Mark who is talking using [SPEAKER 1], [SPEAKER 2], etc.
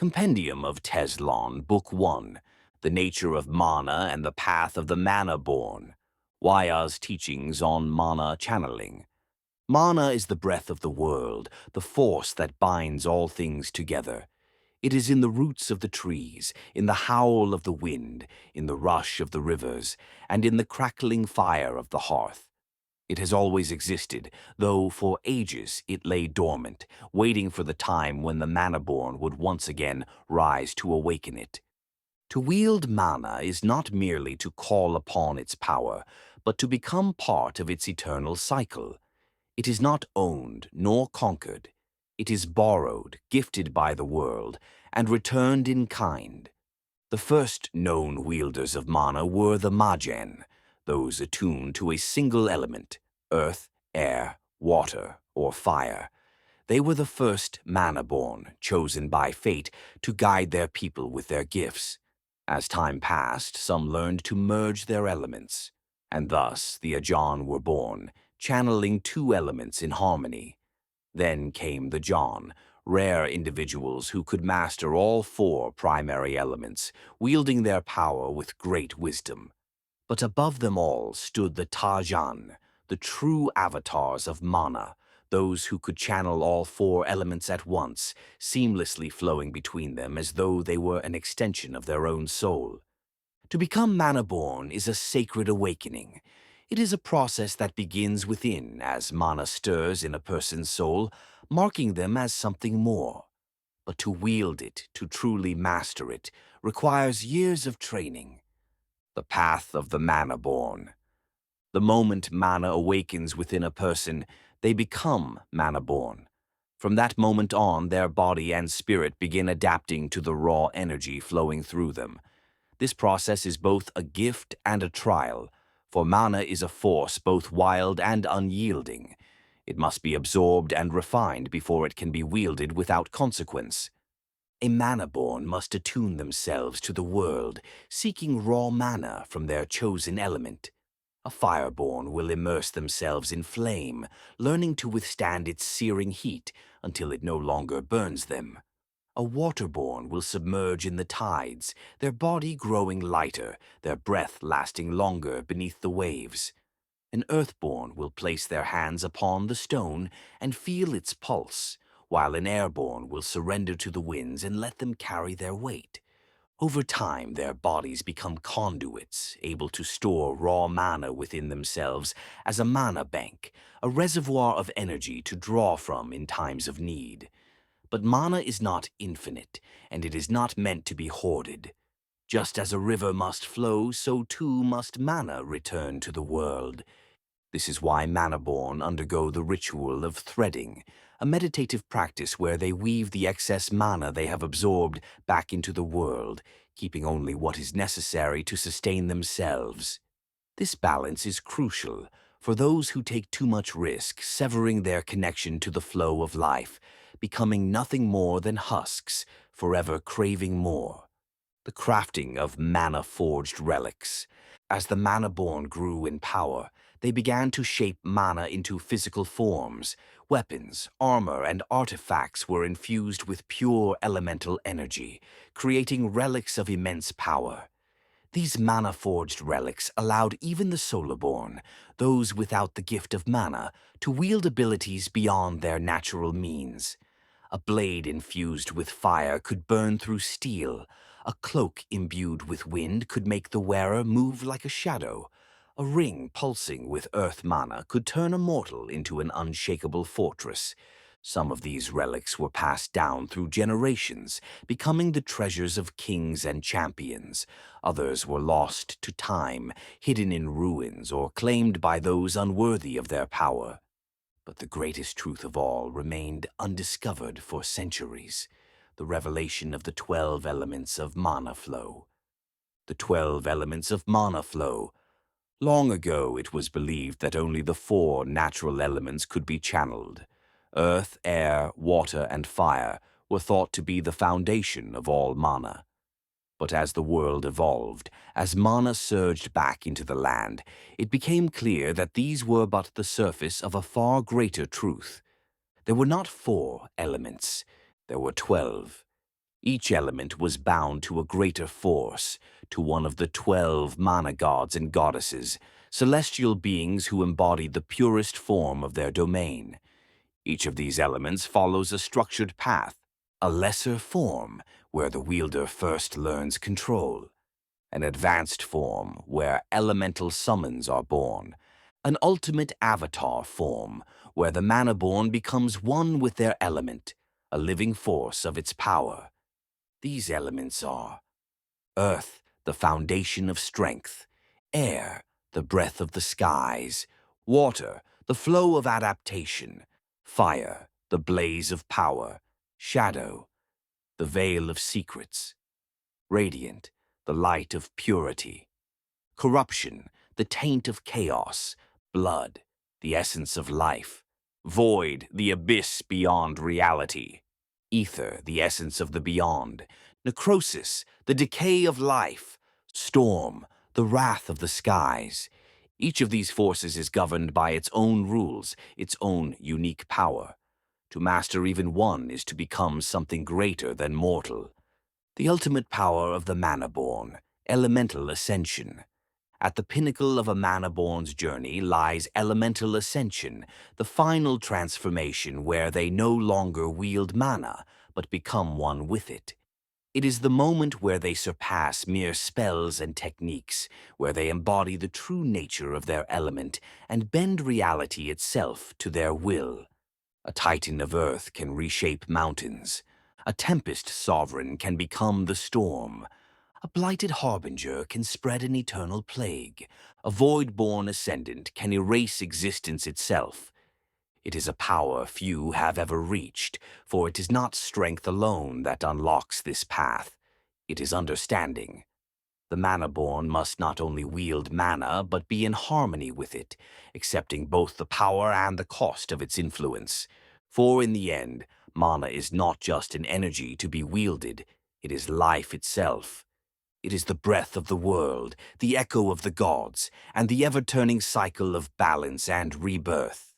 [SPEAKER 1] Compendium of Tezlon, Book 1, The Nature of Mana and the Path of the Manaborn. Waya's Teachings on Mana Channeling. Mana is the breath of the world, the force that binds all things together. It is in the roots of the trees, in the howl of the wind, in the rush of the rivers, and in the crackling fire of the hearth. It has always existed, though for ages it lay dormant, waiting for the time when the Manaborn would once again rise to awaken it. To wield mana is not merely to call upon its power, but to become part of its eternal cycle. It is not owned nor conquered. It is borrowed, gifted by the world, and returned in kind. The first known wielders of mana were the Majaan, those attuned to a single element, earth, air, water, or fire. They were the first Manaborn, chosen by fate to guide their people with their gifts. As time passed, some learned to merge their elements, and thus the Tajaan were born, channeling two elements in harmony. Then came the Tajaan, rare individuals who could master all four primary elements, wielding their power with great wisdom. But above them all stood the Tajaan, the true avatars of mana, those who could channel all four elements at once, seamlessly flowing between them as though they were an extension of their own soul. To become Manaborn is a sacred awakening. It is a process that begins within as mana stirs in a person's soul, marking them as something more. But to wield it, to truly master it, requires years of training. The path of the Manaborn. The moment mana awakens within a person, they become Manaborn. From that moment on, their body and spirit begin adapting to the raw energy flowing through them. This process is both a gift and a trial, for mana is a force both wild and unyielding. It must be absorbed and refined before it can be wielded without consequence. A Manaborn must attune themselves to the world, seeking raw mana from their chosen element. A Fireborn will immerse themselves in flame, learning to withstand its searing heat until it no longer burns them. A Waterborn will submerge in the tides, their body growing lighter, their breath lasting longer beneath the waves. An Earthborn will place their hands upon the stone and feel its pulse, while an Airborn will surrender to the winds and let them carry their weight. Over time, their bodies become conduits, able to store raw mana within themselves as a mana bank, a reservoir of energy to draw from in times of need. But mana is not infinite, and it is not meant to be hoarded. Just as a river must flow, so too must mana return to the world. This is why Manaborn undergo the ritual of threading, a meditative practice where they weave the excess mana they have absorbed back into the world, keeping only what is necessary to sustain themselves. This balance is crucial for those who take too much risk, severing their connection to the flow of life, becoming nothing more than husks, forever craving more. The crafting of mana-forged relics. As the Manaborn grew in power, they began to shape mana into physical forms. Weapons, armor, and artifacts were infused with pure elemental energy, creating relics of immense power. These mana-forged relics allowed even the Solarborn, those without the gift of mana, to wield abilities beyond their natural means. A blade infused with fire could burn through steel. A cloak imbued with wind could make the wearer move like a shadow. A ring pulsing with earth mana could turn a mortal into an unshakable fortress. Some of these relics were passed down through generations, becoming the treasures of kings and champions. Others were lost to time, hidden in ruins, or claimed by those unworthy of their power. But the greatest truth of all remained undiscovered for centuries, the revelation of the 12 elements of mana flow. The 12 elements of mana flow. Long ago, it was believed that only the 4 natural elements could be channeled. Earth, air, water, and fire were thought to be the foundation of all mana. But as the world evolved, as mana surged back into the land, it became clear that these were but the surface of a far greater truth. There were not 4 elements, there were 12. Each element was bound to a greater force, to one of the 12 mana gods and goddesses, celestial beings who embodied the purest form of their domain. Each of these elements follows a structured path, a lesser form where the wielder first learns control, an advanced form where elemental summons are born, an ultimate avatar form where the Manaborn becomes one with their element, a living force of its power. These elements are earth, the foundation of strength; air, the breath of the skies; water, the flow of adaptation; fire, the blaze of power; shadow, the veil of secrets; radiant, the light of purity; corruption, the taint of chaos; blood, the essence of life; void, the abyss beyond reality; ether, the essence of the beyond; necrosis, the decay of life; storm, the wrath of the skies. Each of these forces is governed by its own rules, its own unique power. To master even one is to become something greater than mortal. The ultimate power of the Manaborn, elemental ascension. At the pinnacle of a Manaborn's journey lies elemental ascension, the final transformation where they no longer wield mana, but become one with it. It is the moment where they surpass mere spells and techniques, where they embody the true nature of their element and bend reality itself to their will. A titan of earth can reshape mountains. A tempest sovereign can become the storm. A blighted harbinger can spread an eternal plague. A void-born ascendant can erase existence itself. It is a power few have ever reached, for it is not strength alone that unlocks this path. It is understanding. The Manaborn must not only wield mana, but be in harmony with it, accepting both the power and the cost of its influence. For in the end, mana is not just an energy to be wielded, it is life itself. It is the breath of the world, the echo of the gods, and the ever-turning cycle of balance and rebirth.